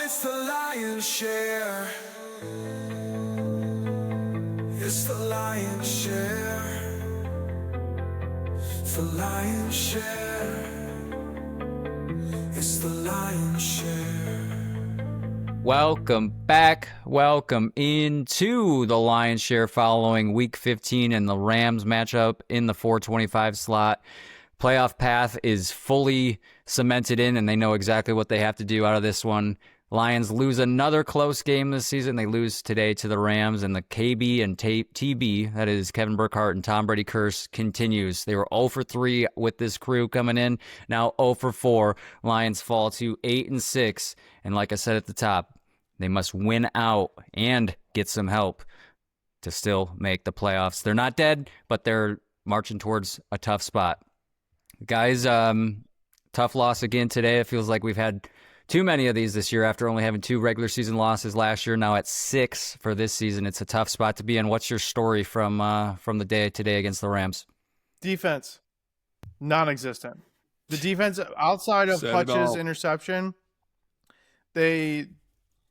it's the lion's share. It's the lion's share. It's the lion's share. It's the lion's share. Welcome back. Welcome into the Lion's Share following Week 15 and the Rams matchup in the 425 slot. Playoff path is fully cemented in, and they know exactly what they have to do out of this one. Lions lose another close game this season. They lose today to the Rams, and the KB and TB, that is Kevin Burkhardt and Tom Brady curse, continues. They were 0 for 3 with this crew coming in. Now 0 for 4. Lions fall to 8-6, and like I said at the top, they must win out and get some help to still make the playoffs. They're not dead, but they're marching towards a tough spot. Guys, tough loss again today. It feels like we've had too many of these this year after only having 2 regular season losses last year. Now at 6 for this season. It's a tough spot to be in. What's your story from the day today against the Rams? Defense, non-existent. The defense outside of Hutch's interception, they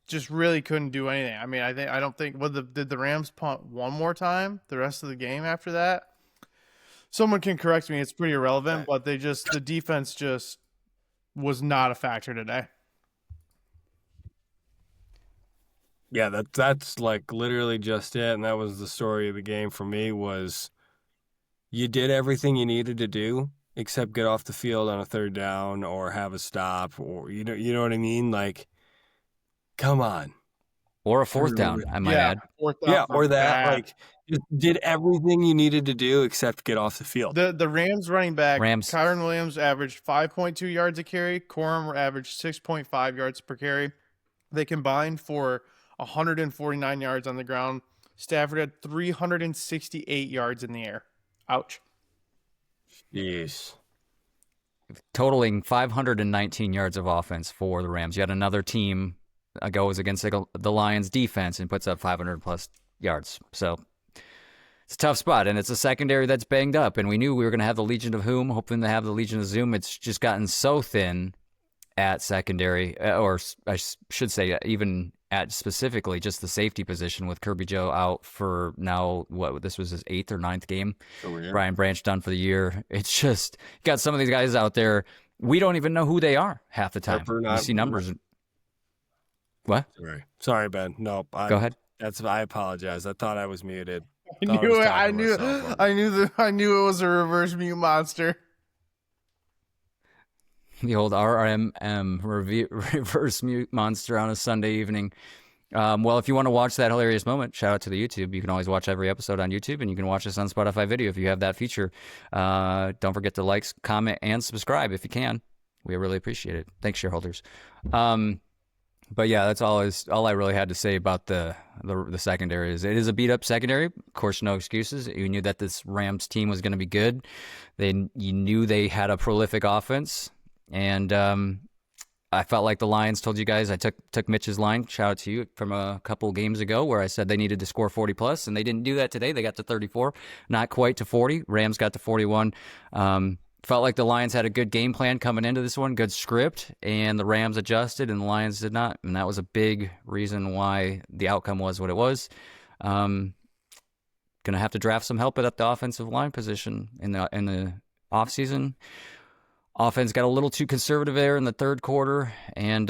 just really couldn't do anything. I mean, I don't think did the Rams punt one more time the rest of the game after that? Someone can correct me. It's pretty irrelevant, but the defense just was not a factor today. Yeah, that's like literally just it, and that was the story of the game for me. Was you did everything you needed to do except get off the field on a third down or have a stop, or you know what I mean? Like, come on, or a fourth down, I might add. Yeah, or that. Like, you did everything you needed to do except get off the field. The Rams running back, Kyron Williams, averaged 5.2 yards a carry. Corum averaged 6.5 yards per carry. They combined for 149 yards on the ground. Stafford had 368 yards in the air. Ouch. Jeez. Totaling 519 yards of offense for the Rams. Yet another team goes against the Lions defense and puts up 500 plus yards. So it's a tough spot, and it's a secondary that's banged up, and we knew we were going to have the Legion of Whom, hoping to have the Legion of Zoom. It's just gotten so thin at secondary, or I should say even at specifically just the safety position with Kirby Joe out for now, this was his 8th or 9th game. Brian Branch done for the year. It's just, you got some of these guys out there, we don't even know who they are half the time. You see numbers. What? Sorry, Ben. No, go ahead. I apologize. I thought I was muted. I knew it was a reverse mute monster. The old RMM reverse mute monster on a Sunday evening. Well, if you want to watch that hilarious moment, shout out to the YouTube. You can always watch every episode on YouTube, and you can watch us on Spotify video if you have that feature. Don't forget to like, comment, and subscribe if you can. We really appreciate it. Thanks, shareholders. But yeah, that's all I really had to say about the secondary. It is a beat up secondary. Of course, no excuses. You knew that this Rams team was going to be good. You knew they had a prolific offense, and I felt like the Lions told you guys. I took Mitch's line. Shout out to you from a couple games ago where I said they needed to score 40 plus, and they didn't do that today. They got to 34, not quite to 40. Rams got to 41. Felt like the Lions had a good game plan coming into this one, good script, and the Rams adjusted and the Lions did not. And that was a big reason why the outcome was what it was. Going to have to draft some help at the offensive line position in the offseason. Offense got a little too conservative there in the third quarter, and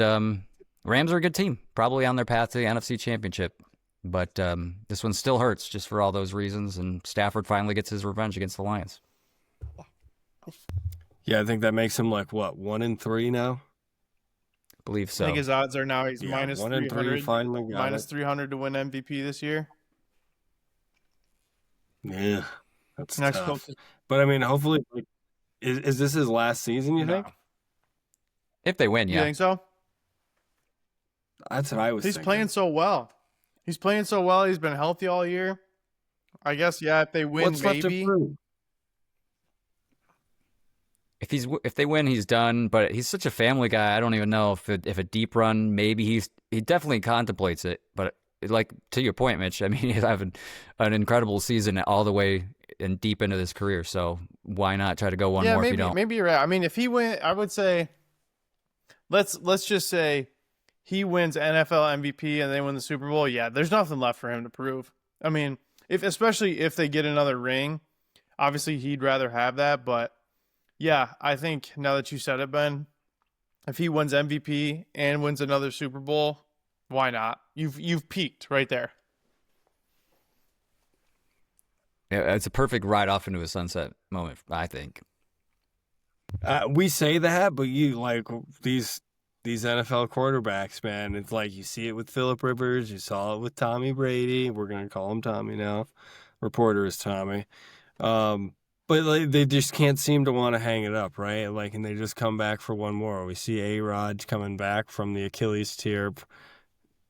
Rams are a good team, probably on their path to the NFC Championship. But this one still hurts just for all those reasons, and Stafford finally gets his revenge against the Lions. Yeah, I think that makes him like, what, 1-3 now? I believe so. I think his odds are now he's minus 300, finally minus 300 to win MVP this year. Yeah, that's tough. But I mean, hopefully, is this his last season, you think? If they win, yeah. You think so? That's what I was thinking. He's playing so well. He's been healthy all year. I guess, yeah, if they win, What's left to prove? If they win, he's done. But he's such a family guy. I don't even know if a deep run, maybe he definitely contemplates it. But like to your point, Mitch, I mean, he's having an incredible season all the way and deep into this career. So why not try to go one more if you don't? Maybe you're right. I mean, if he went, I would say, let's just say he wins NFL MVP and they win the Super Bowl, yeah, there's nothing left for him to prove. I mean, especially if they get another ring, obviously he'd rather have that. But yeah, I think now that you said it, Ben, if he wins MVP and wins another Super Bowl, why not? You've peaked right there. Yeah, it's a perfect ride off into a sunset moment, I think. We say that, but you like these NFL quarterbacks, man. It's like you see it with Phillip Rivers, you saw it with Tommy Brady. We're gonna call him Tommy now. Reporter is Tommy. But like, they just can't seem to want to hang it up, right? Like, and they just come back for one more. We see A-Rod coming back from the Achilles tear,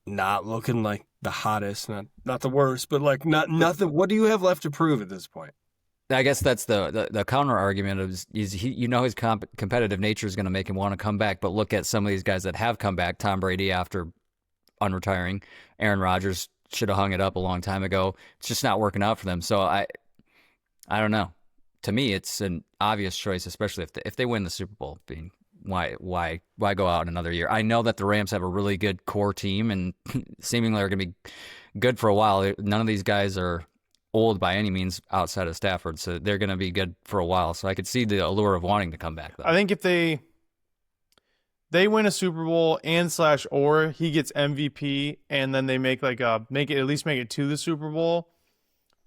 not looking like the hottest, not the worst, but like nothing. What do you have left to prove at this point? I guess that's the counter argument is he, his competitive nature is going to make him want to come back. But look at some of these guys that have come back. Tom Brady after unretiring, Aaron Rodgers should have hung it up a long time ago. It's just not working out for them. So I don't know. To me, it's an obvious choice, especially if they win the Super Bowl. Being why go out another year? I know that the Rams have a really good core team and seemingly are going to be good for a while. None of these guys are old by any means outside of Stafford, so they're going to be good for a while. So I could see the allure of wanting to come back, though. I think if they win a Super Bowl or he gets MVP and then they make at least make it to the Super Bowl,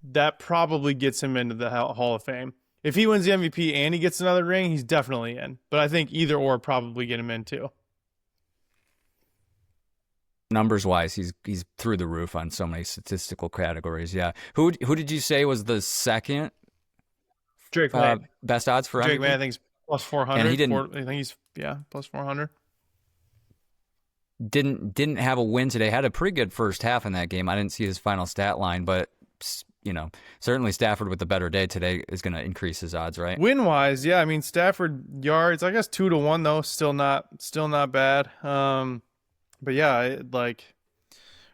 that probably gets him into the Hall of Fame. If he wins the MVP and he gets another ring, he's definitely in. But I think either or probably get him in too. Numbers wise, he's through the roof on so many statistical categories. Yeah. Who did you say was the second Drake May. Best odds for Drake MVP? May, I think is plus 400. And he didn't. I think he's plus 400. Didn't have a win today. Had a pretty good first half in that game. I didn't see his final stat line, but certainly Stafford with a better day today is going to increase his odds, right? Win wise, yeah. I mean, Stafford yards, I guess 2-1 though, still not bad. But yeah,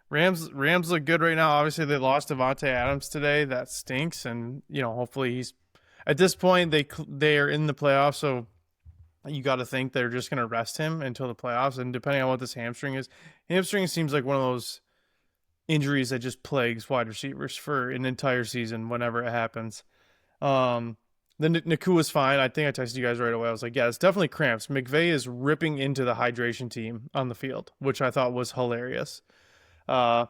Rams look good right now. Obviously, they lost Devontae Adams today. That stinks, and hopefully he's at this point they are in the playoffs, so you got to think they're just going to rest him until the playoffs. And depending on what this hamstring seems like one of those injuries that just plagues wide receivers for an entire season whenever it happens. Then Nakua's fine. I think I texted you guys right away. I was like, yeah, it's definitely cramps. McVay is ripping into the hydration team on the field, which I thought was hilarious. Yeah,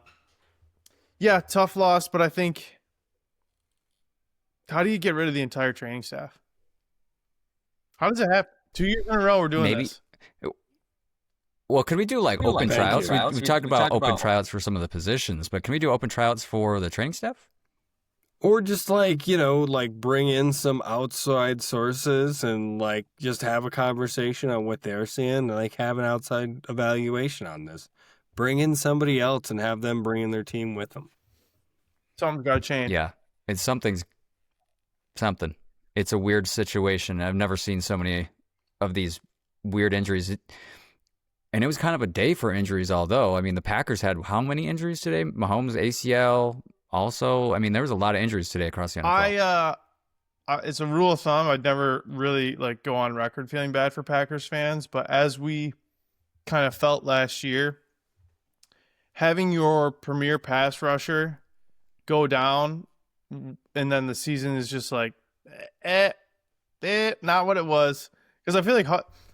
tough loss, but I think, how do you get rid of the entire training staff? How does it happen? 2 years in a row we're doing this. Well, can we do open tryouts? We talked about open tryouts for some of the positions, but can we do open tryouts for the training staff? Or just bring in some outside sources and just have a conversation on what they're seeing, and have an outside evaluation on this. Bring in somebody else and have them bring in their team with them. Something's got to change. Yeah, it's something. It's a weird situation. I've never seen so many of these weird injuries. And it was kind of a day for injuries, although, I mean, the Packers had how many injuries today? Mahomes, ACL, also. I mean, there was a lot of injuries today across the NFL. It's a rule of thumb. I'd never really go on record feeling bad for Packers fans, but as we kind of felt last year, having your premier pass rusher go down and then the season is just not what it was. Because I feel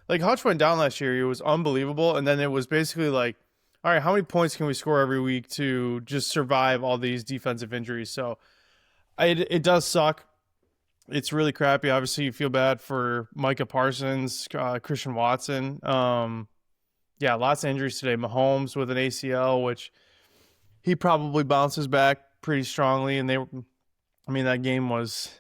like Hutch went down last year. It was unbelievable. And then it was basically all right, how many points can we score every week to just survive all these defensive injuries? So it does suck. It's really crappy. Obviously, you feel bad for Micah Parsons, Christian Watson. Yeah, lots of injuries today. Mahomes with an ACL, which he probably bounces back pretty strongly. And that game was...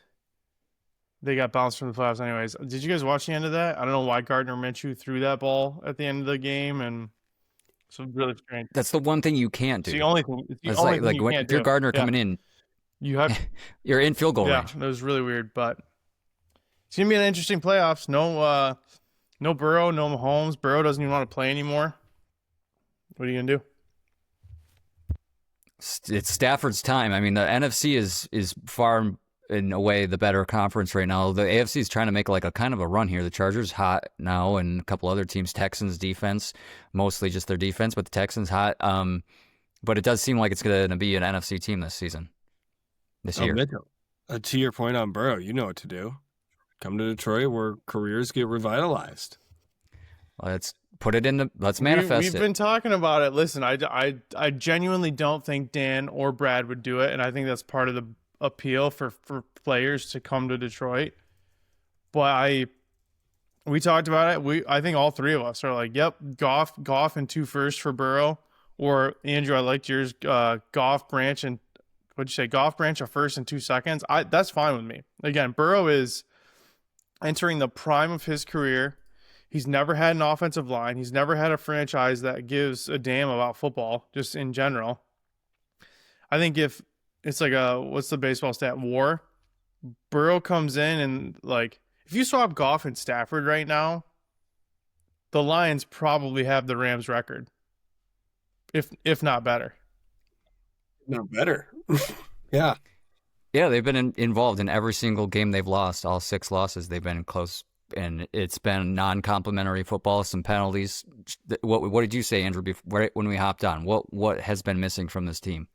They got bounced from the playoffs anyways. Did you guys watch the end of that? I don't know why Gardner Minshew threw that ball at the end of the game, and it's really strange. That's the one thing you can't do. It's the only thing. It's like when you're Gardner coming in, you're in field goal range. Yeah, that was really weird, but it's gonna be an interesting playoffs. No Burrow, no Mahomes. Burrow doesn't even want to play anymore. What are you gonna do? It's Stafford's time. I mean, the NFC is far in a way, the better conference right now. The AFC is trying to make like a kind of a run here. The Chargers hot now, and a couple other teams. Texans defense, mostly just their defense, but the Texans hot. But it does seem like it's going to be an NFC team this year. Mitchell, to your point on Burrow, you know what to do. Come to Detroit where careers get revitalized. Let's put it in let's manifest We've been talking about it. Listen, I genuinely don't think Dan or Brad would do it, and I think that's part of the appeal for players to come to Detroit. But we talked about it. I think all three of us are like, yep, Goff and 2 firsts for Burrow. Or Andrew, I liked yours, Goff, Branch, and what'd you say? Goff, Branch, a first and 2 seconds. That's fine with me. Again, Burrow is entering the prime of his career. He's never had an offensive line. He's never had a franchise that gives a damn about football, just in general. I think if it's like what's the baseball stat? WAR. Burrow comes in and like, if you swap Goff and Stafford right now, the Lions probably have the Rams record. If not better. No, better. Yeah. Yeah, they've been involved in every single game they've lost. All 6 losses, they've been close, and it's been non-complimentary football, some penalties. What did you say, Andrew, when we hopped on? What has been missing from this team?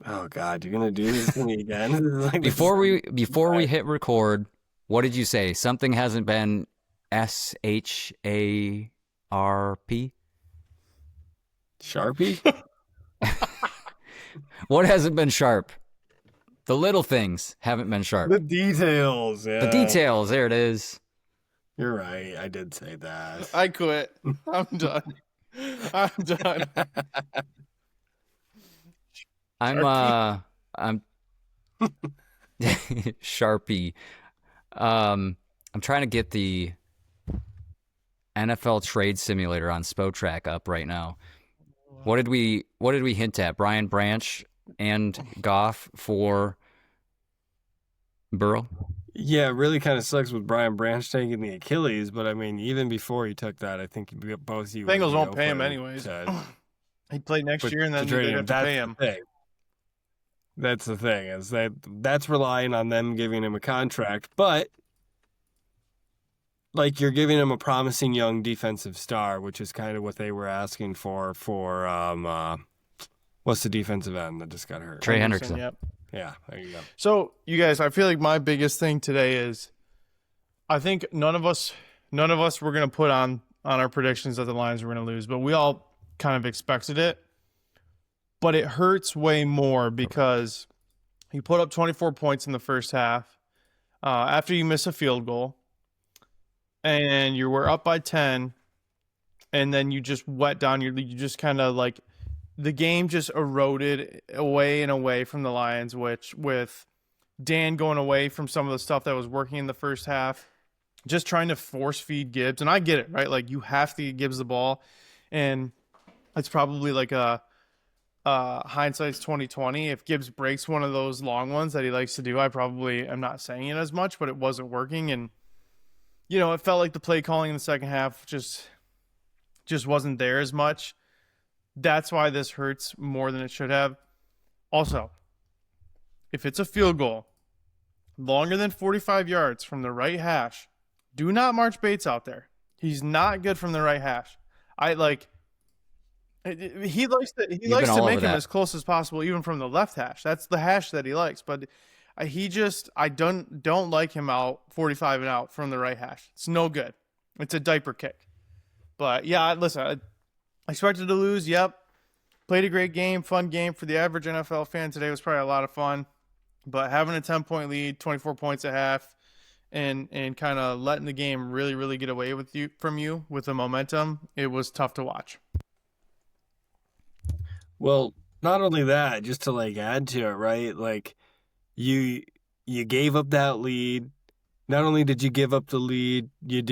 Oh God, you're gonna do this to me again? Before we hit record, what did you say? Something hasn't been SHARP? Sharpie? What hasn't been sharp? The little things haven't been sharp. The details. Yeah. The details. There it is. You're right. I did say that. I quit. I'm done. I'm done. I'm Sharpie. I'm trying to get the NFL trade simulator on SpoTrack up right now. What did we hint at? Brian Branch and Goff for Burrow? Yeah, it really kind of sucks with Brian Branch taking the Achilles, but I mean, even before he took that, I think both you Bengals won't pay him anyways. He'd play next year, and then they'd have to pay him. That's the thing, is that's relying on them giving him a contract, but like you're giving him a promising young defensive star, which is kind of what they were asking for what's the defensive end that just got hurt? Trey Hendrickson. Yep. Yeah, there you go. So, you guys, I feel like my biggest thing today is I think none of us were going to put on our predictions that the Lions were going to lose, but we all kind of expected it. But it hurts way more because you put up 24 points in the first half after you miss a field goal, and you were up by 10, and then you just wet down you just kind of like the game just eroded away and away from the Lions, which with Dan going away from some of the stuff that was working in the first half, just trying to force feed Gibbs. And I get it, right? Like you have to get Gibbs the ball, and it's probably like a hindsight's 2020. If Gibbs breaks one of those long ones that he likes to do, I probably am not saying it as much, but it wasn't working. And, you know, it felt like the play calling in the second half just wasn't there as much. That's why this hurts more than it should have. Also, if it's a field goal longer than 45 yards from the right hash, do not march Bates out there. He's not good from the right hash. He likes to make him as close as possible, even from the left hash. That's the hash that he likes. But I don't like him out 45 and out from the right hash. It's no good. It's a diaper kick. But yeah, listen, I expected to lose. Yep. Played a great game, fun game for the average NFL fan today. Was probably a lot of fun. But having a 10-point lead, 24 points at half, and kind of letting the game really, really get away from you with the momentum, it was tough to watch. Well, not only that, just to like add to it, right? Like you gave up that lead. Not only did you give up the lead, you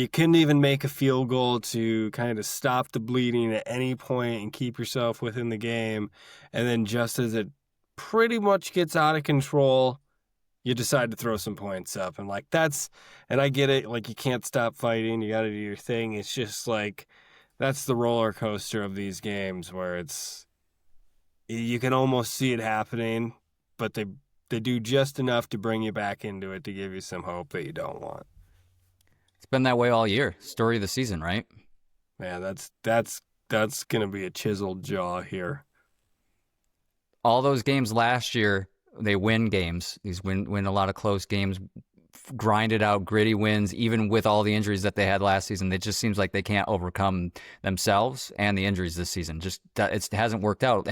couldn't even make a field goal to kind of stop the bleeding at any point and keep yourself within the game. And then just as it pretty much gets out of control, you decide to throw some points up. And like and I get it, like you can't stop fighting, you got to do your thing. It's just like that's the roller coaster of these games where you can almost see it happening, but They do just enough to bring you back into it to give you some hope that you don't want. It's been that way all year. Story of the season, right? Man, that's gonna be a chiseled jaw here. All those games last year, they win games. These win a lot of close games, grinded out gritty wins, even with all the injuries that they had last season. It just seems like they can't overcome themselves and the injuries this season. Just it hasn't worked out.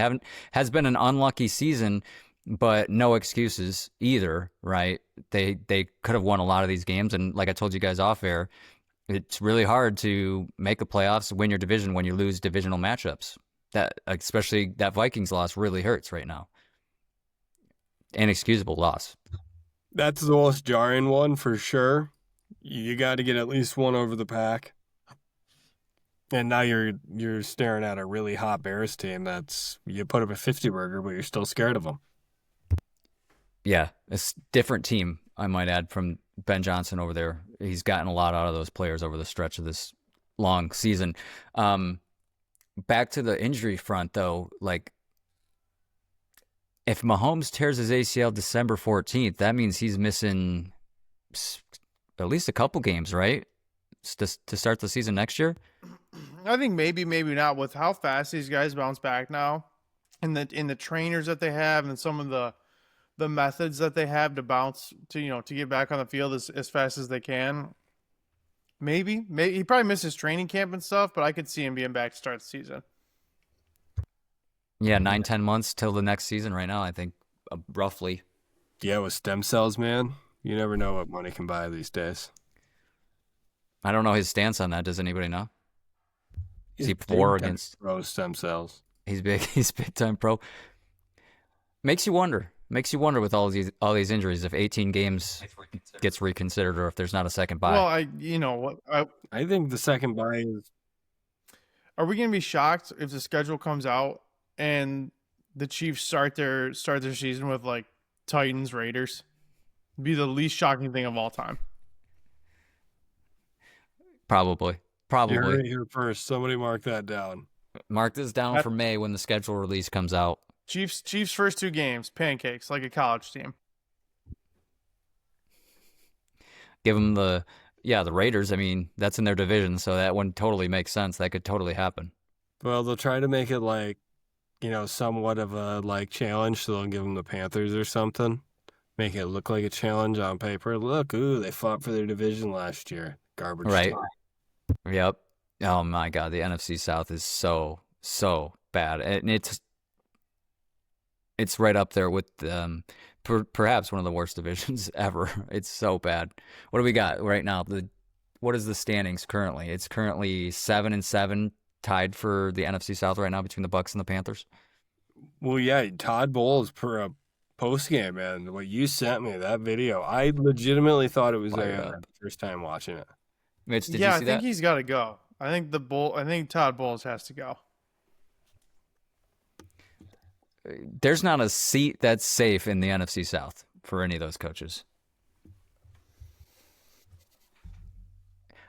Has been an unlucky season, but no excuses either, right? They could have won a lot of these games, and like I told you guys off air, it's really hard to make the playoffs, win your division when you lose divisional matchups. That especially that Vikings loss really hurts right now. Inexcusable loss. That's the most jarring one for sure. You got to get at least one over the Pack. And now you're staring at a really hot Bears team that's you put up a 50 burger, but you're still scared of them. Yeah, a different team, I might add, from Ben Johnson over there. He's gotten a lot out of those players over the stretch of this long season. Back to the injury front, though, like if Mahomes tears his ACL December 14th, that means he's missing at least a couple games, right? To start the season next year? I think maybe not, with how fast these guys bounce back now, and the trainers that they have, and some of the methods that they have to bounce to get back on the field as fast as they can. Maybe he probably misses training camp and stuff, but I could see him being back to start the season. Yeah, 9-10 months till the next season right now, I think, roughly. Yeah, with stem cells, man, you never know what money can buy these days. I don't know his stance on that. Does anybody know? Is he for against pro stem cells? He's big. He's big time pro. Makes you wonder with all these injuries if 18 games gets reconsidered or if there's not a second bye. Well, I think the second bye is. Are we going to be shocked if the schedule comes out and the Chiefs start their season with like Titans, Raiders? It'd be the least shocking thing of all time. Probably. You heard it here first. Somebody mark that down. Mark this down for May when the schedule release comes out. Chiefs first 2 games, pancakes like a college team. Give them the Raiders. I mean, that's in their division, so that one totally makes sense. That could totally happen. Well, they'll try to make it like, somewhat of a like challenge. So they'll give them the Panthers or something. Make it look like a challenge on paper. Look, they fought for their division last year. Garbage. Right. Time. Yep. Oh my God, the NFC South is so bad, and it's right up there with perhaps one of the worst divisions ever. It's so bad. What do we got right now? What is the standings currently? It's currently 7-7, tied for the NFC South right now between the Bucs and the Panthers. Well, yeah, Todd Bowles per a post game, man. What you sent me, that video, I legitimately thought it was the first time watching it. Mitch, did you see that? I think he's got to go. I think Todd Bowles has to go. There's not a seat that's safe in the NFC South for any of those coaches.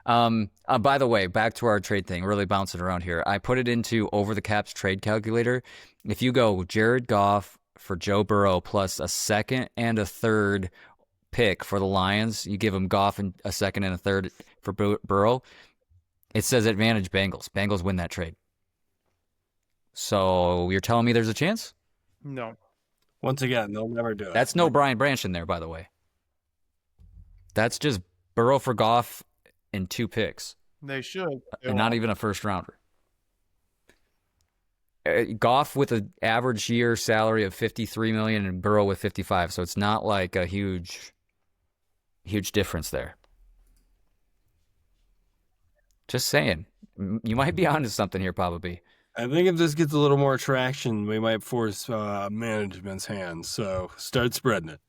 By the way, back to our trade thing, really bouncing around here. I put it into Over the Cap's trade calculator. If you go Jared Goff for Joe Burrow plus a second and a third pick for the Lions, you give them Goff and a second and a third for Burrow, it says advantage Bengals. Bengals win that trade. So you're telling me there's a chance? No. Once again, they'll never do it. That's no Brian Branch in there, by the way. That's just Burrow for Goff and 2 picks. They should. And not even a first rounder. Goff with an average year salary of $53 million and Burrow with $55 million. So it's not like a huge difference there. Just saying. You might be onto something here, probably. I think if this gets a little more traction, we might force management's hands. So start spreading it.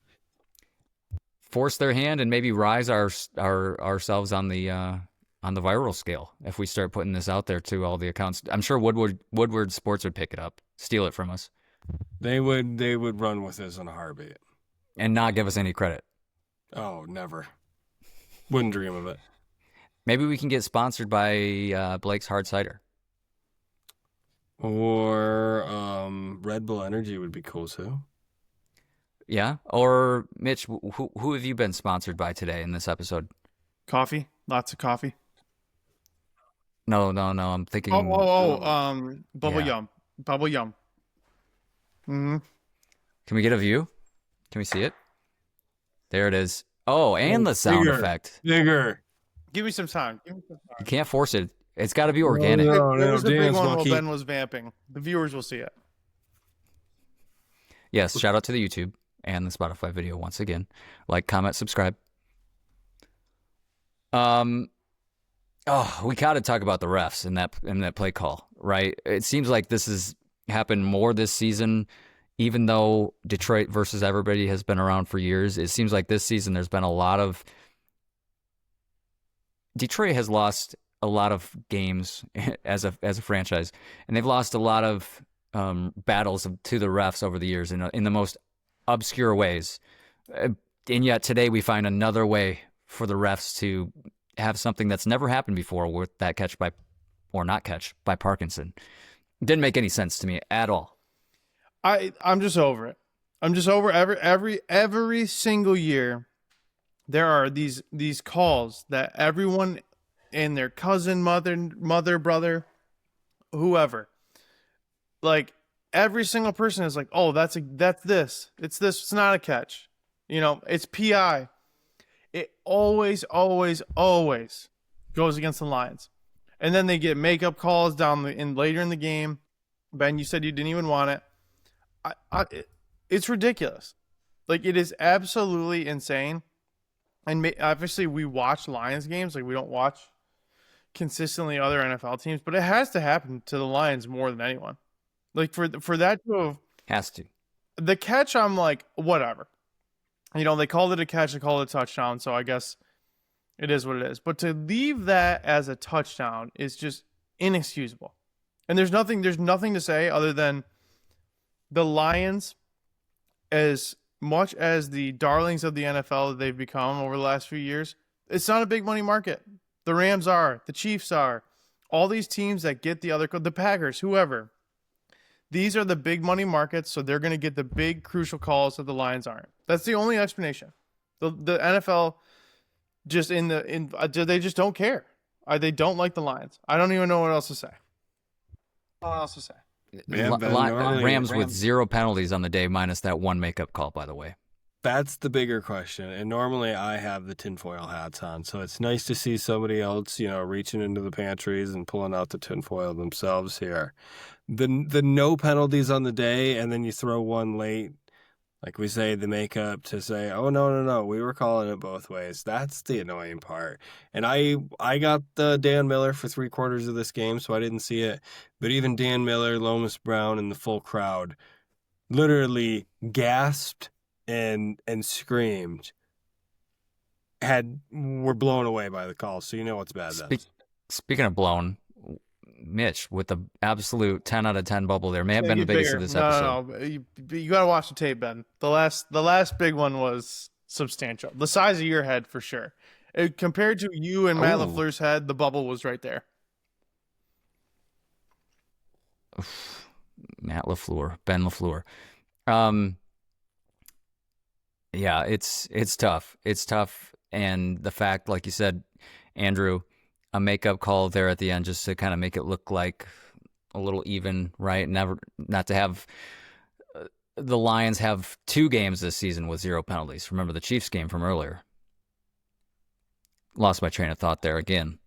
Force their hand and maybe rise ourselves on the viral scale if we start putting this out there to all the accounts. I'm sure Woodward Sports would pick it up, steal it from us. They would run with this in a heartbeat and not give us any credit. Oh, never. Wouldn't dream of it. Maybe we can get sponsored by Blake's Hard Cider. Or Red Bull Energy would be cool too. Yeah. Or Mitch, who have you been sponsored by today in this episode? Coffee, lots of coffee. No. I'm thinking. Bubble Yeah. Yum, Bubble Yum. Mm-hmm. Can we get a view? Can we see it? There it is. Oh, and the sound effect. Bigger. Give me some time. You can't force it. It's got to be organic. No, It was a big dance one monkey. while Ben was vamping. The viewers will see it. Yes, shout out to the YouTube and the Spotify video once again. Like, comment, subscribe. We got to talk about the refs in that play call, right? It seems like this has happened more this season, even though Detroit versus everybody has been around for years. It seems like this season there's been a lot of Detroit has lost a lot of games as a franchise, and they've lost a lot of battles to the refs over the years in the most obscure ways. And yet today we find another way for the refs to have something that's never happened before with that catch by Parkinson. Didn't make any sense to me at all. I'm just over it. I'm just over every single year. There are these calls that everyone and their cousin, mother, brother, whoever, like every single person is like, oh, that's this. It's this. It's not a catch. It's PI. It always goes against the Lions. And then they get makeup calls later in the game. Ben, you said you didn't even want it. It's ridiculous. Like, it is absolutely insane. And obviously we watch Lions games. Like, we don't watch consistently other NFL teams, but it has to happen to the Lions more than anyone. Like, for that to have Has to. the catch, I'm like, whatever. They called it a catch, they called it a touchdown, so I guess it is what it is. But to leave that as a touchdown is just inexcusable. And there's nothing to say other than the Lions, as much as the darlings of the NFL that they've become over the last few years, it's not a big money market. The Rams are, the Chiefs are, all these teams that get the Packers, whoever. These are the big money markets, so they're going to get the big crucial calls that the Lions aren't. That's the only explanation. The NFL just they just don't care. They don't like the Lions. I don't even know what else to say. Rams with 0 penalties on the day, minus that one makeup call, by the way. That's the bigger question. And normally I have the tinfoil hats on, so it's nice to see somebody else, reaching into the pantries and pulling out the tinfoil themselves here. The no penalties on the day, and then you throw one late, like we say, the makeup to say, oh, no, we were calling it both ways. That's the annoying part. And I got the Dan Miller for 3/4 of this game, so I didn't see it. But even Dan Miller, Lomas Brown, and the full crowd literally gasped and screamed, were blown away by the call. So you know what's bad then. Speaking of blown, Mitch with the absolute 10 out of 10 bubble there may have been the biggest of this episode. No. You got to watch the tape, Ben. The last big one was substantial. The size of your head, for sure. Compared to you and Matt LaFleur's head, the bubble was right there. Matt LaFleur, Ben LaFleur. Yeah, it's tough. It's tough. And the fact, like you said, Andrew, a makeup call there at the end just to kind of make it look like a little even, right? Not to have the Lions have 2 games this season with 0 penalties. Remember the Chiefs game from earlier. Lost my train of thought there again.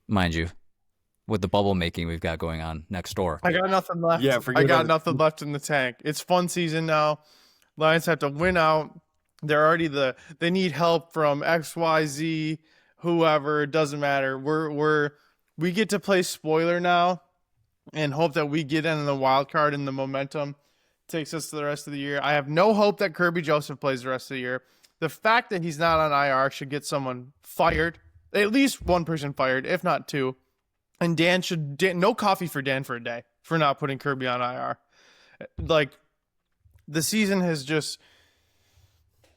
Mind you, with the bubble making we've got going on next door. I got nothing left. Yeah, I got nothing left in the tank. It's fun season now. Lions have to win out. They're already they need help from XYZ, whoever. It doesn't matter. We get to play spoiler now and hope that we get in the wild card and the momentum takes us to the rest of the year. I have no hope that Kirby Joseph plays the rest of the year. The fact that he's not on IR should get someone fired, at least one person fired, if not 2. And no coffee for Dan for a day for not putting Kirby on IR. Like, the season has just,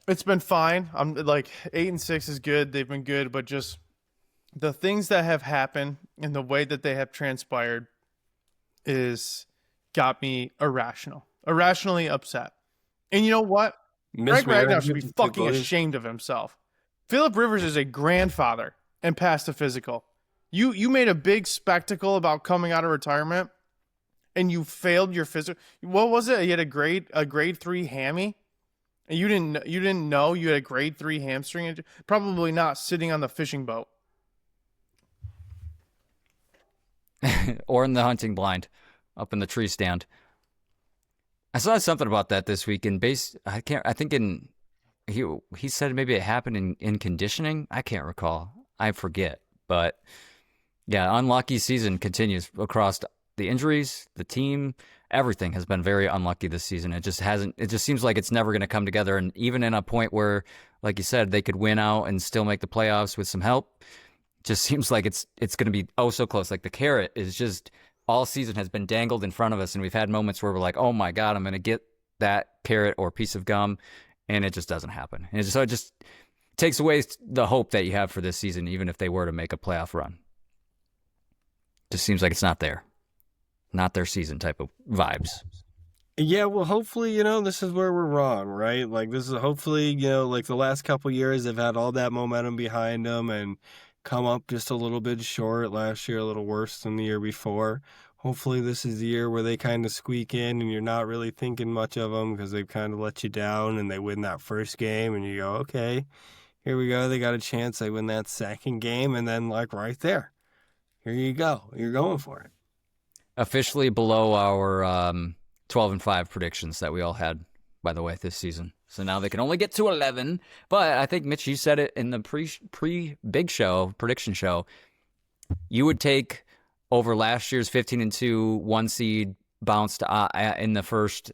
it's been fine. I'm like 8-6 is good. They've been good, but just the things that have happened and the way that they have transpired is got me irrationally upset. And you know what? Greg Ragnow should be Mismanagement, fucking boys. ashamed of himself. Phillip Rivers is a grandfather and passed the physical. You made a big spectacle about coming out of retirement, and you failed your physical. What was it? You had a grade 3 hammy, and you didn't know you had a grade 3 hamstring injury? Probably not, sitting on the fishing boat. Or in the hunting blind, up in the tree stand. I saw something about that this week in base. He said maybe it happened in conditioning. I can't recall. I forget. But yeah, unlucky season continues across the injuries, the team. Everything has been very unlucky this season. It just seems like it's never going to come together. And even in a point where, like you said, they could win out and still make the playoffs with some help, just seems like it's going to be oh so close. Like the carrot is just all season has been dangled in front of us, and we've had moments where we're like, oh my God, I'm going to get that carrot or piece of gum, and it just doesn't happen. And so it just takes away the hope that you have for this season, even if they were to make a playoff run. Just seems like it's not there. Not their season type of vibes. Yeah, well, hopefully, this is where we're wrong, right? Like, this is hopefully, like the last couple of years, they've had all that momentum behind them and come up just a little bit short. Last year, a little worse than the year before. Hopefully, this is the year where they kind of squeak in and you're not really thinking much of them because they've kind of let you down, and they win that first game and you go, okay, here we go. They got a chance. They win that second game, and then, like, right there, here you go. You're going for it. Officially below our 12-5 predictions that we all had, by the way, this season. So now they can only get to 11. But I think, Mitch, you said it in the pre-big show, prediction show. You would take over last year's 15-2 one seed bounced in the first,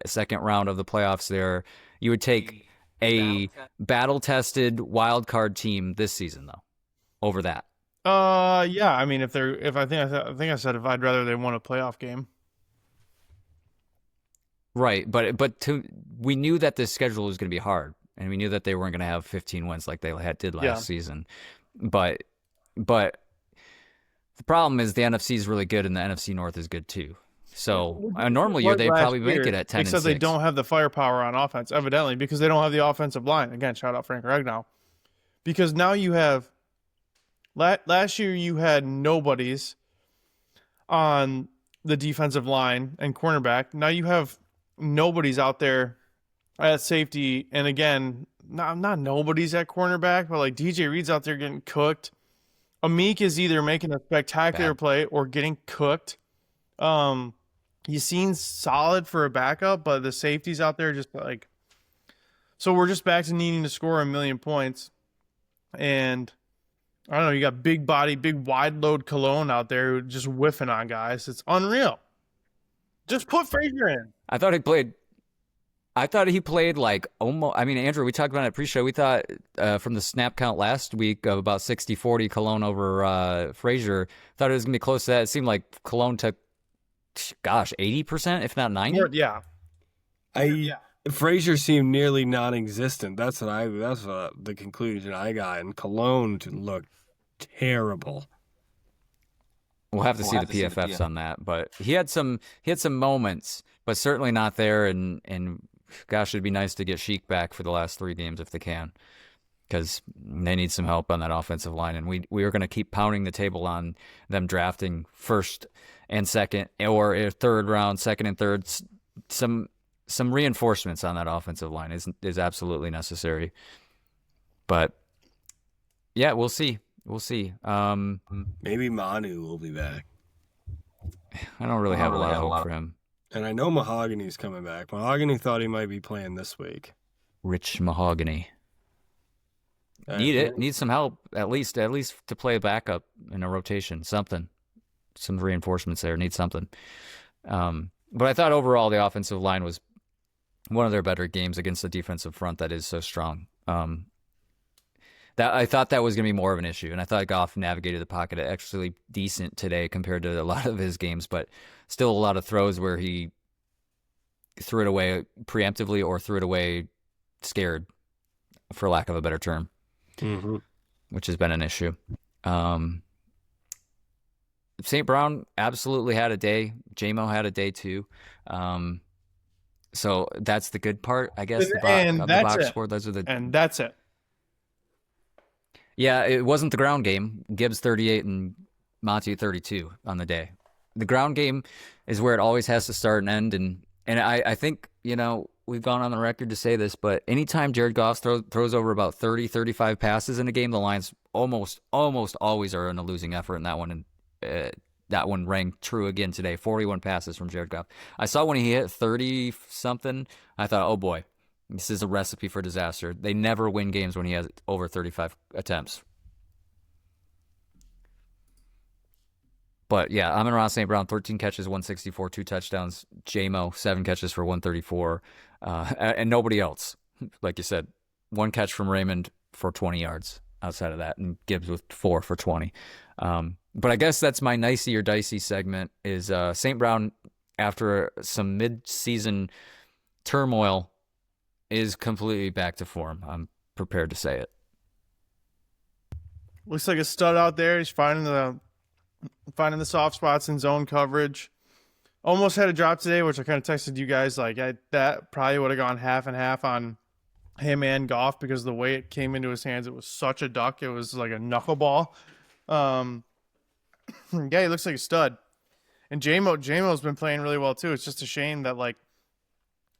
second round of the playoffs there. You would take a battle-tested wild card team this season, though, over that. Yeah. I mean, I think I said if I'd rather they won a playoff game. Right, but we knew that this schedule was going to be hard, and we knew that they weren't going to have 15 wins like they did last season. But the problem is the NFC is really good, and the NFC North is good too. So a normal year they'd probably make it at 10 except and 6. They don't have the firepower on offense, evidently, because they don't have the offensive line. Again, shout out Frank Ragnow. Because now you have last year you had nobodies on the defensive line and cornerback. Now you have nobody's out there at safety, and again, not nobody's at cornerback, but like DJ Reed's out there getting cooked. Amik is either making a spectacular play or getting cooked. He seems solid for a backup, but the safety's out there just like. So we're just back to needing to score 1 million points, and I don't know. You got big body, big wide load Cologne out there just whiffing on guys. It's unreal. Just put Frazier in. I thought he played like almost. I mean, Andrew, we talked about it at pre-show. We thought from the snap count last week of about 60-40 Cologne over Frazier. Thought it was gonna be close to that. It seemed like Cologne took, 80%, if not 90%. Yeah. Frazier seemed nearly non-existent. That's the conclusion I got. And Cologne looked terrible. We'll have to see the PFFs on that, but he had some moments, but certainly not there. And gosh, it'd be nice to get Sheik back for the last 3 games if they can, because they need some help on that offensive line. And we are going to keep pounding the table on them drafting first and second, or a third round, second and third. Some reinforcements on that offensive line is absolutely necessary. But yeah, we'll see. We'll see. Maybe Manu will be back. I don't really have a lot of hope for him. And I know Mahogany's coming back. Mahogany thought he might be playing this week. Rich Mahogany. Need some help at least to play a backup in a rotation. Something, some reinforcements there. Need something. But I thought overall the offensive line was one of their better games against the defensive front that is so strong. That I thought that was going to be more of an issue, and I thought Goff navigated the pocket actually decent today compared to a lot of his games, but still a lot of throws where he threw it away preemptively or threw it away scared, for lack of a better term, which has been an issue. St. Brown absolutely had a day. J-Mo had a day too. So that's the good part, I guess. And The that's box it. score. Those are the And that's it. Yeah, it wasn't the ground game. Gibbs 38 and Monty 32 on the day. The ground game is where it always has to start and end. And I think, we've gone on the record to say this, but anytime Jared Goff throws over about 30, 35 passes in a game, the Lions almost always are in a losing effort in that one. And that one rang true again today. 41 passes from Jared Goff. I saw when he hit 30 something, I thought, oh boy, this is a recipe for disaster. They never win games when he has over 35 attempts. But yeah, Amon-Ra St. Brown, 13 catches, 164, 2 touchdowns. J-Mo, 7 catches for 134. And nobody else. Like you said, 1 catch from Raymond for 20 yards outside of that, and Gibbs with 4 for 20. But I guess that's my nicey or dicey segment is St. Brown, after some mid-season turmoil, is completely back to form. I'm prepared to say it. Looks like a stud out there. He's finding the soft spots in zone coverage. Almost had a drop today, which I kind of texted you guys. That probably would have gone half and half on him and Goff because the way it came into his hands, it was such a duck. It was like a knuckleball. Yeah, he looks like a stud. And J-Mo's been playing really well too. It's just a shame that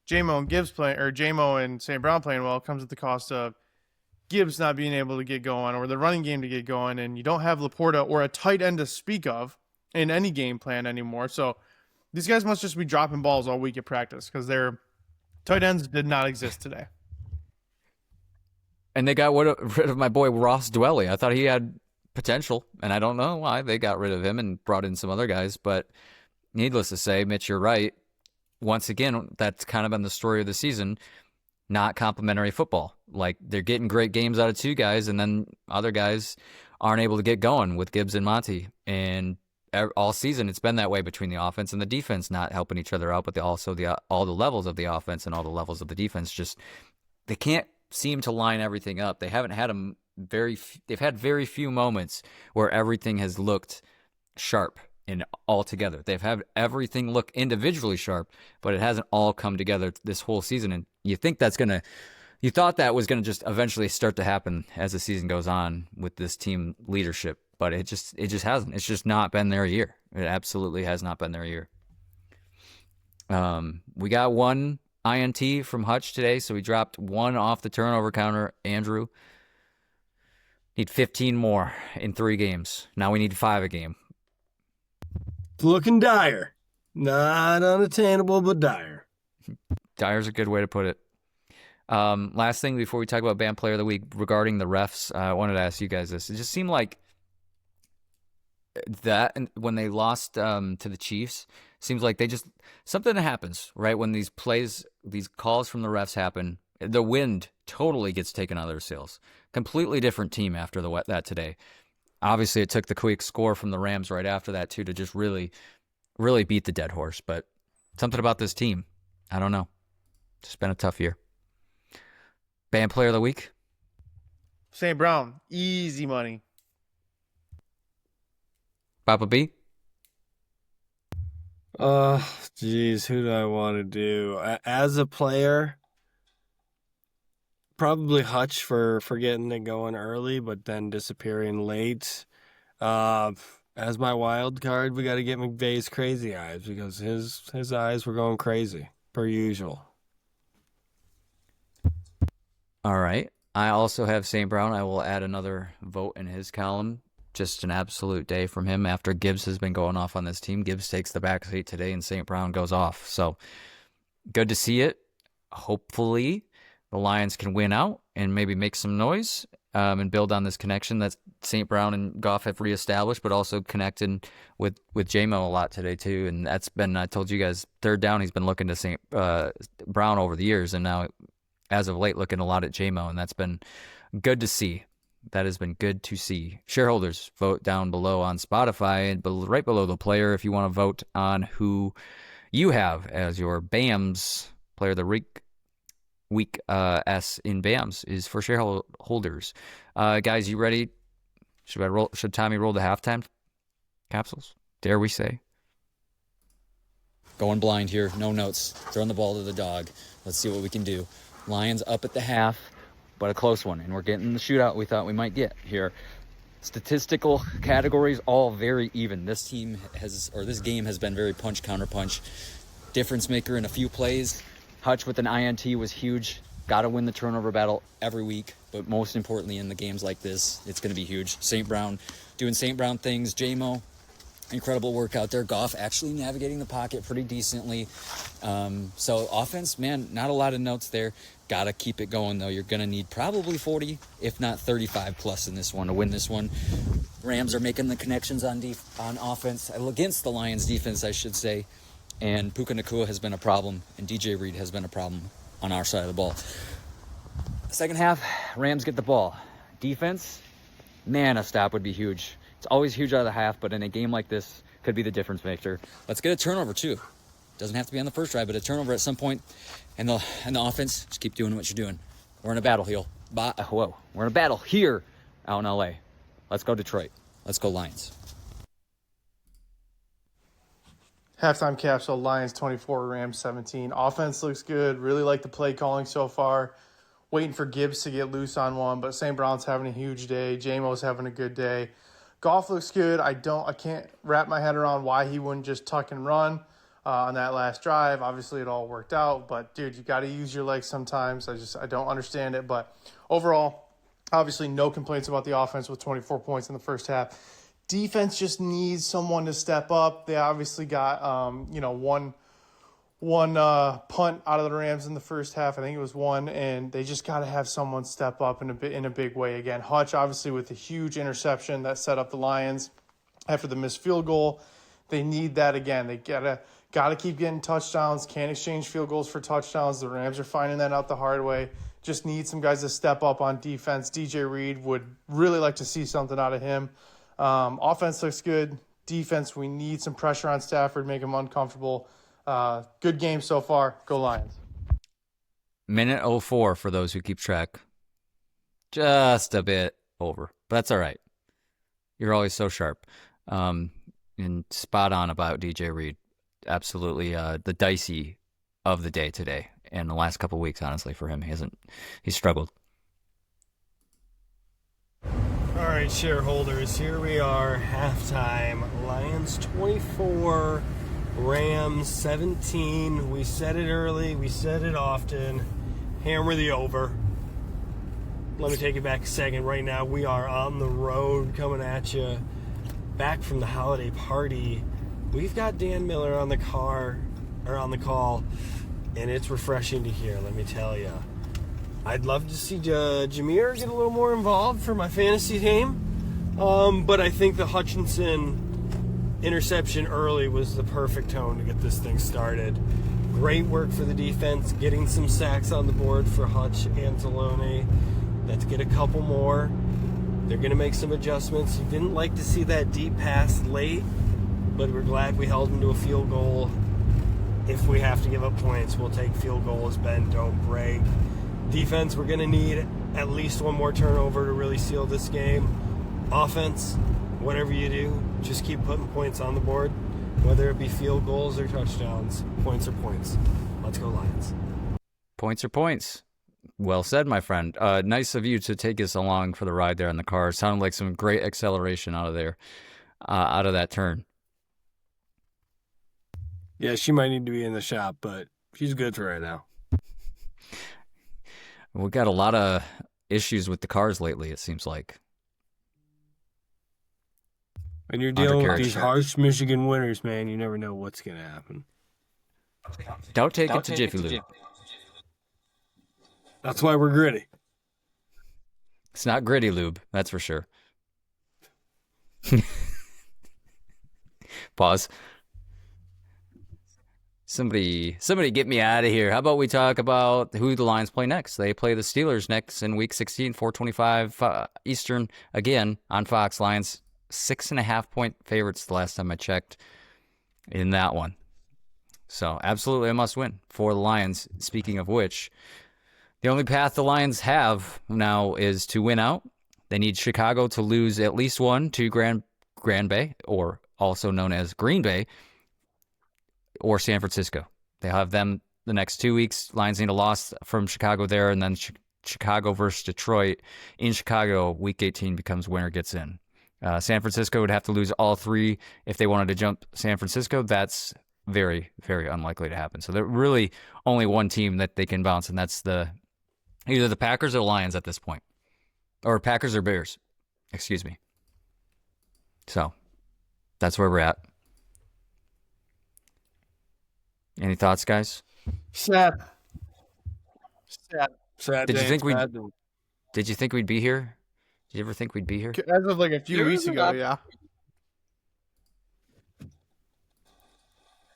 J-Mo and St. Brown playing well comes at the cost of Gibbs not being able to get going or the running game to get going, and you don't have Laporta or a tight end to speak of in any game plan anymore. So these guys must just be dropping balls all week at practice because their tight ends did not exist today. And they got rid of my boy Ross Dwelly. I thought he had potential, and I don't know why they got rid of him and brought in some other guys. But needless to say, Mitch, you're right. Once again, that's kind of been the story of the season. Not complimentary football. Like, they're getting great games out of 2 guys, and then other guys aren't able to get going with Gibbs and Monty. And all season, it's been that way between the offense and the defense, not helping each other out, but also all the levels of the offense and all the levels of the defense. Just, they can't seem to line everything up. They haven't had they've had very few moments where everything has looked sharp and all together. They've had everything look individually sharp, but it hasn't all come together this whole season. And you thought that was gonna just eventually start to happen as the season goes on with this team leadership, but it just hasn't. It's just not been their year. It absolutely has not been their year. We got 1 INT from Hutch today, so we dropped 1 off the turnover counter. Andrew, need 15 more in 3 games. Now we need 5 a game. It's looking dire. Not unattainable, but dire. Dire's a good way to put it. Last thing before we talk about Band Player of the Week regarding the refs, I wanted to ask you guys this. It just seemed like that, and when they lost to the Chiefs, seems like something happens, right? When these calls from the refs happen, the wind totally gets taken out of their sails. Completely different team after that today. Obviously, it took the quick score from the Rams right after that, too, to just really, really beat the dead horse. But something about this team, I don't know. It's been a tough year. Band Player of the Week? St. Brown, easy money. Papa B? Geez, who do I want to do? As a player, probably Hutch for getting it going early, but then disappearing late. As my wild card, we got to get McVay's crazy eyes because his eyes were going crazy, per usual. All right. I also have St. Brown. I will add another vote in his column. Just an absolute day from him after Gibbs has been going off on this team. Gibbs takes the back seat today and St. Brown goes off. So good to see it. Hopefully the Lions can win out and maybe make some noise and build on this connection that St. Brown and Goff have reestablished, but also connecting with J-Mo a lot today too. And that's been, I told you guys, 3rd down, he's been looking to St. Brown over the years, and now as of late looking a lot at J-Mo, and that's been good to see. That has been good to see. Shareholders, vote down below on Spotify and right below the player if you want to vote on who you have as your BAMS player of the week. S in BAMS is for shareholders. Guys, you ready? Should Tommy roll the halftime capsules? Dare we say? Going blind here. No notes. Throwing the ball to the dog. Let's see what we can do. Lions up at the half, but a close one. And we're getting the shootout we thought we might get here. Statistical categories all very even. This game has been very punch, counter punch. Difference maker in a few plays. Hutch with an INT was huge. Got to win the turnover battle every week, but most importantly in the games like this, it's going to be huge. St. Brown doing St. Brown things. J-Mo, incredible work out there. Goff actually navigating the pocket pretty decently. So offense, man, not a lot of notes there. Got to keep it going, though. You're going to need probably 40, if not 35 plus in this one to win this one. Rams are making the connections on offense, against the Lions defense, I should say. And Puka Nacua has been a problem, and DJ Reed has been a problem on our side of the ball. Second half, Rams get the ball. Defense, man, a stop would be huge. It's always huge out of the half, but in a game like this, could be the difference maker. Let's get a turnover, too. Doesn't have to be on the first drive, but a turnover at some point. And the offense, just keep doing what you're doing. We're in a battle here. We're in a battle here out in LA. Let's go Detroit. Let's go Lions. Halftime capsule, Lions 24, Rams 17. Offense looks good. Really like the play calling so far. Waiting for Gibbs to get loose on one, but St. Brown's having a huge day. J-Mo's having a good day. Goff looks good. I can't wrap my head around why he wouldn't just tuck and run on that last drive. Obviously, it all worked out, but dude, you got to use your legs sometimes. I don't understand it, but overall, obviously no complaints about the offense with 24 points in the first half. Defense just needs someone to step up. They obviously got one punt out of the Rams in the first half. I think it was one, and they just got to have someone step up in a big way again. Hutch, obviously, with a huge interception that set up the Lions after the missed field goal. They need that again. They gotta keep getting touchdowns. Can't exchange field goals for touchdowns. The Rams are finding that out the hard way. Just need some guys to step up on defense. DJ Reed would really like to see something out of him. Offense looks good. Defense, we need some pressure on Stafford, make him uncomfortable. Good game so far. Go Lions. Minute 04 for those who keep track. Just a bit over, but that's all right. You're always so sharp. And spot on about DJ Reed. Absolutely the dicey of the day today. And the last couple of weeks, honestly, for him, he's struggled. All right, shareholders, here we are, halftime. Lions 24, Rams 17. We said it early, we said it often. Hammer the over. Let me take it back a second. Right now, we are on the road coming at you, back from the holiday party. We've got Dan Miller on the call, and it's refreshing to hear, let me tell you. I'd love to see Jameer get a little more involved for my fantasy team. But I think the Hutchinson interception early was the perfect tone to get this thing started. Great work for the defense, getting some sacks on the board for Hutch and Talone. Let's get a couple more. They're going to make some adjustments. You didn't like to see that deep pass late, but we're glad we held them to a field goal. If we have to give up points, we'll take field goals, bend, don't break. Defense, we're going to need at least one more turnover to really seal this game. Offense, whatever you do, just keep putting points on the board, whether it be field goals or touchdowns. Points are points. Let's go Lions. Points are points. Well said, my friend. Nice of you to take us along for the ride there in the car. Sounded like some great acceleration out of there, out of that turn. Yeah, she might need to be in the shop, but she's good for right now. We got a lot of issues with the cars lately, it seems like. When you're dealing with these harsh Michigan winters, man, you never know what's going to happen. Don't take it to Jiffy Lube. That's why we're gritty. It's not gritty lube, that's for sure. Pause. Somebody get me out of here. How about we talk about who the Lions play next? They play the Steelers next in Week 16, 4:25 Eastern, again on Fox. Lions 6.5-point favorites the last time I checked in that one. So absolutely a must win for the Lions. Speaking of which, the only path the Lions have now is to win out. They need Chicago to lose at least one to Grand Bay, or also known as Green Bay, or San Francisco. They have them the next 2 weeks. Lions need a loss from Chicago there, and then Chicago versus Detroit. In Chicago, Week 18 becomes winner gets in. San Francisco would have to lose all 3 if they wanted to jump San Francisco. That's very, very unlikely to happen. So there's really only one team that they can bounce, and that's either the Packers or the Lions at this point. Or Packers or Bears. Excuse me. So that's where we're at. Any thoughts, guys? Sad. Did you think we'd be here? Did you ever think we'd be here? As of like a few weeks ago, yeah.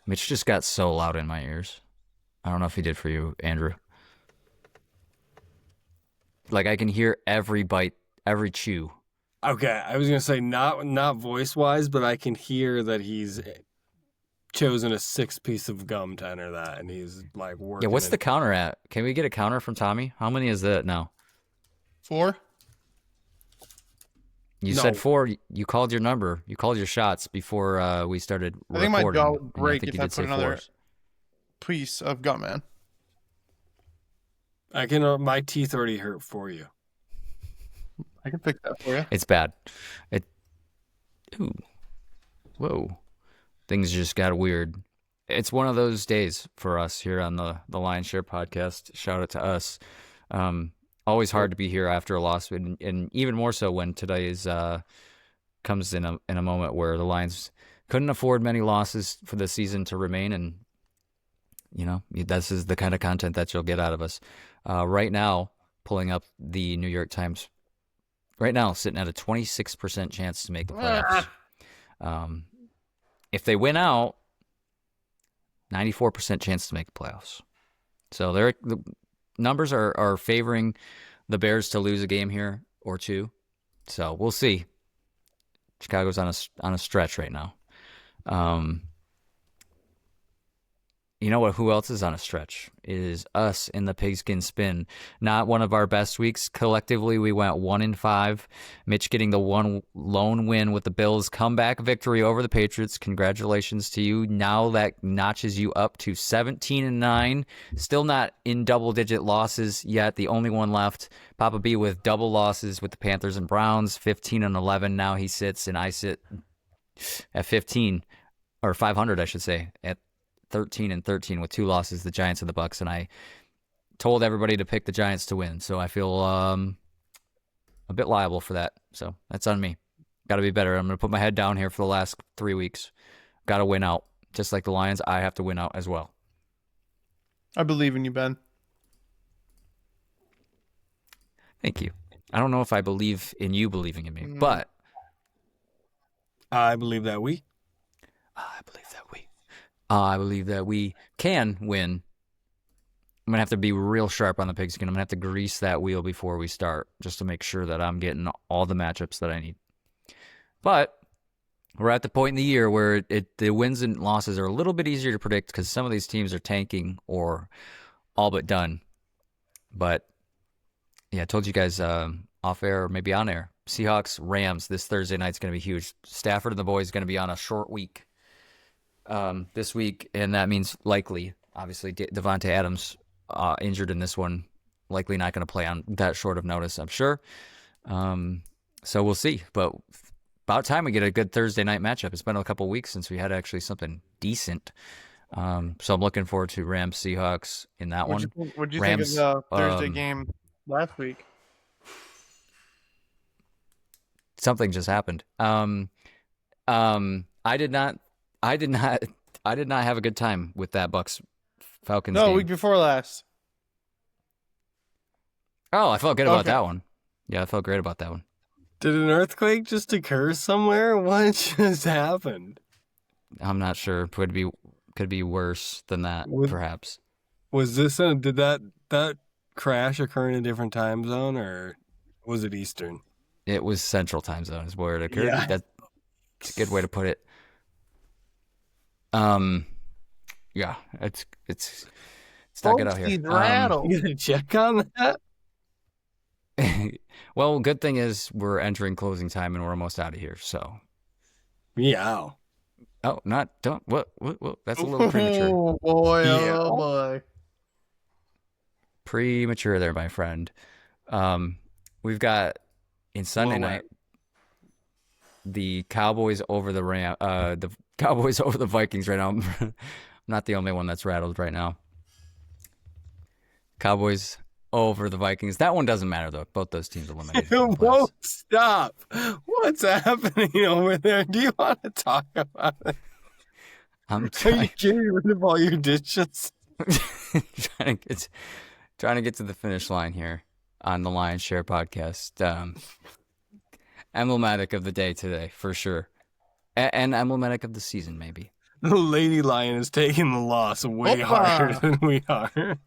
Mitch just got so loud in my ears. I don't know if he did for you, Andrew. Like I can hear every bite, every chew. Okay, I was gonna say not voice wise, but I can hear that he's chosen a 6 piece of gum to enter that, and he's like working. Yeah, what's the counter at? Can we get a counter from Tommy? How many is that now? 4. You said 4. You called your number. You called your shots before we started recording. I think my jaw would break if I put another piece of gum in. I can. My teeth already hurt for you. I can fix that for you. It's bad. Ooh. Whoa. Things just got weird. It's one of those days for us here on the Lion Share podcast. Shout out to us. Always hard to be here after a loss, and even more so when today's comes in a moment where the Lions couldn't afford many losses for the season to remain, and this is the kind of content that you'll get out of us. Right now, pulling up the New York Times. Right now, sitting at a 26% chance to make the playoffs. If they win out, 94% chance to make the playoffs. So the numbers are favoring the Bears to lose a game here or 2. So we'll see. Chicago's on a stretch right now. You know what? Who else is on a stretch? It is us in the pigskin spin. Not one of our best weeks. Collectively, we went 1-5. Mitch getting the one lone win with the Bills' comeback victory over the Patriots. Congratulations to you. Now that notches you up to 17-9. Still not in double-digit losses yet. The only one left, Papa B, with double losses with the Panthers and Browns. 15-11. Now he sits, and I sit at 15, or 500, I should say, at 13-13 with 2 losses, the Giants and the Bucks, and I told everybody to pick the Giants to win. So I feel a bit liable for that. So that's on me. Got to be better. I'm going to put my head down here for the last 3 weeks. Got to win out. Just like the Lions, I have to win out as well. I believe in you, Ben. Thank you. I don't know if I believe in you believing in me, but I believe that we can win. I'm going to have to be real sharp on the pigskin. I'm going to have to grease that wheel before we start just to make sure that I'm getting all the matchups that I need. But we're at the point in the year where the wins and losses are a little bit easier to predict because some of these teams are tanking or all but done. But, yeah, I told you guys off air or maybe on air, Seahawks, Rams this Thursday night is going to be huge. Stafford and the boys are going to be on a short week this week, and that means likely, obviously, Devontae Adams injured in this one, likely not going to play on that short of notice, I'm sure. So we'll see. But about time we get a good Thursday night matchup. It's been a couple weeks since we had actually something decent. So I'm looking forward to Rams Seahawks in that one. What'd you Rams, think of the Thursday game last week? Something just happened. I did not have a good time with that Bucks Falcons game. Week before last. Oh, I felt good about that one. Yeah, I felt great about that one. Did an earthquake just occur somewhere? What just happened? I'm not sure. Could be worse than that, perhaps. Was this did that crash occur in a different time zone, or was it Eastern? It was Central Time Zone is where it occurred. Yeah. That's a good way to put it. Yeah, it's not good out here. You gonna check on that? Well, good thing is we're entering closing time and we're almost out of here. So, meow. Oh, don't. What? That's a little premature. Oh boy, Yeah. oh boy. Premature there, my friend. We've got in Sunday Low night end. the Cowboys over the Cowboys over the Vikings right now. I'm not the only one that's rattled right now. Cowboys over the Vikings. That one doesn't matter though. Both those teams eliminated from the It playoffs. won't stop. What's happening over there? Do you want to talk about it? I'm Are you trying, getting rid of all your dishes? trying to get to the finish line here on the Lions Share podcast. Emblematic of the day today, for sure. And emblematic of the season, maybe. The Lady Lion is taking the loss way Opa! harder than we are.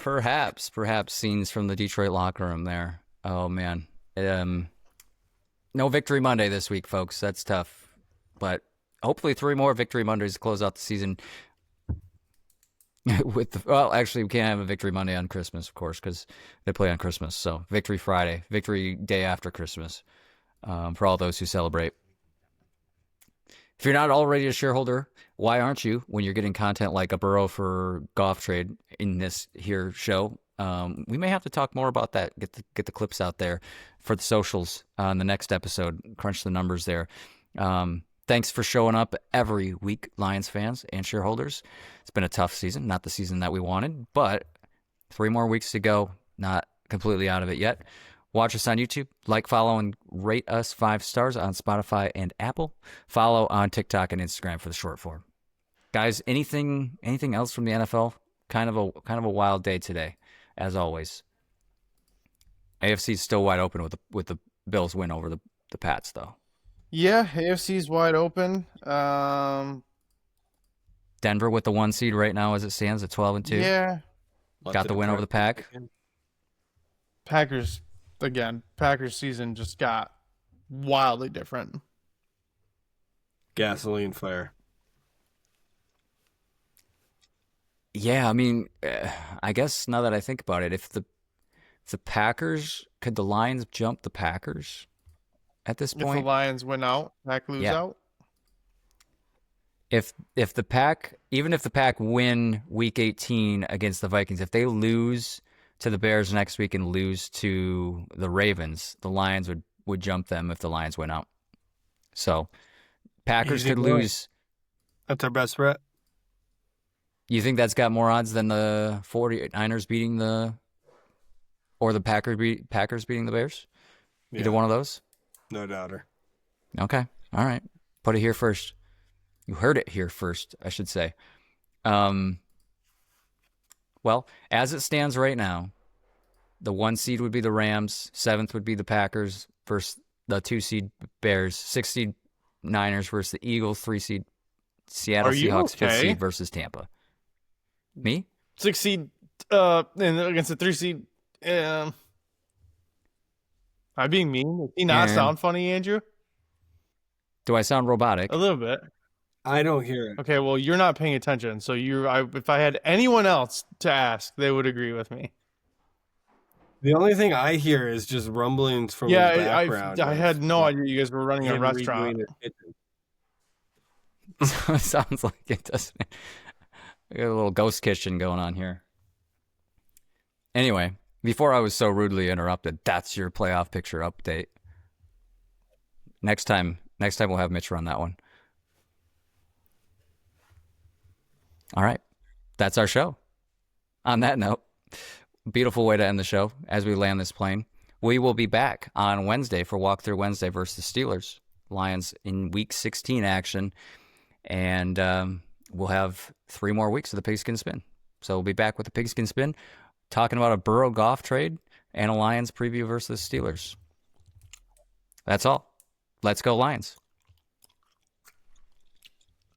Perhaps scenes from the Detroit locker room there. Oh, man. No Victory Monday this week, folks. That's tough. But hopefully 3 more Victory Mondays to close out the season. Actually, we can't have a Victory Monday on Christmas, of course, because they play on Christmas. So Victory Friday, Victory Day after Christmas, for all those who celebrate. If you're not already a shareholder, why aren't you? When you're getting content like a Burrow for Goff trade in this here show, we may have to talk more about that. Get the clips out there for the socials on the next episode. Crunch the numbers there. Thanks for showing up every week, Lions fans and shareholders. It's been a tough season, not the season that we wanted, but 3 more weeks to go. Not completely out of it yet. Watch us on YouTube, like, follow, and rate us 5 stars on Spotify and Apple. Follow on TikTok and Instagram for the short form. Guys, anything else from the NFL? Kind of a wild day today, as always. AFC is still wide open with the Bills win over the Pats, though. Yeah, AFC's wide open. Denver with the 1 seed right now as it stands at 12-2. Yeah. Got the win over the Pack. Packers season just got wildly different. Gasoline fire. Yeah, I mean, I guess now that I think about it, if the Packers, could the Lions jump the Packers at this If the point? Lions win out, Pack lose out. If the Pack, even if the Pack win Week 18 against the Vikings, if they lose to the Bears next week and lose to the Ravens, the Lions would jump them if the Lions win out. So Packers Easy could going. lose. That's our best bet. You think that's got more odds than the 49ers beating the Packers beating the Bears? Either one of those? No doubter. Okay. All right. Put it here first. You heard it here first, I should say. Well, as it stands right now, the 1 seed would be the Rams, 7th would be the Packers versus the 2 seed Bears, 6 seed Niners versus the Eagles, 3 seed Seattle Are you Seahawks, 5th okay? seed versus Tampa. Me? 6 seed and against the 3 seed. I'm being mean. Does he not And- sound funny, Andrew? Do I sound robotic? A little bit. I don't hear it. Okay, well, you're not paying attention. So if I had anyone else to ask, they would agree with me. The only thing I hear is just rumblings from his background. I had no idea you guys were running a him restaurant. redoing the kitchen. It sounds like it doesn't. I got a little ghost kitchen going on here. Anyway, before I was so rudely interrupted, that's your playoff picture update. Next time we'll have Mitch run that one. All right. That's our show. On that note, beautiful way to end the show as we land this plane. We will be back on Wednesday for Walkthrough Wednesday versus the Steelers. Lions in Week 16 action. And we'll have 3 more weeks of the Pigskin Spin. So we'll be back with the Pigskin Spin, talking about a Burrow Goff trade and a Lions preview versus the Steelers. That's all. Let's go Lions.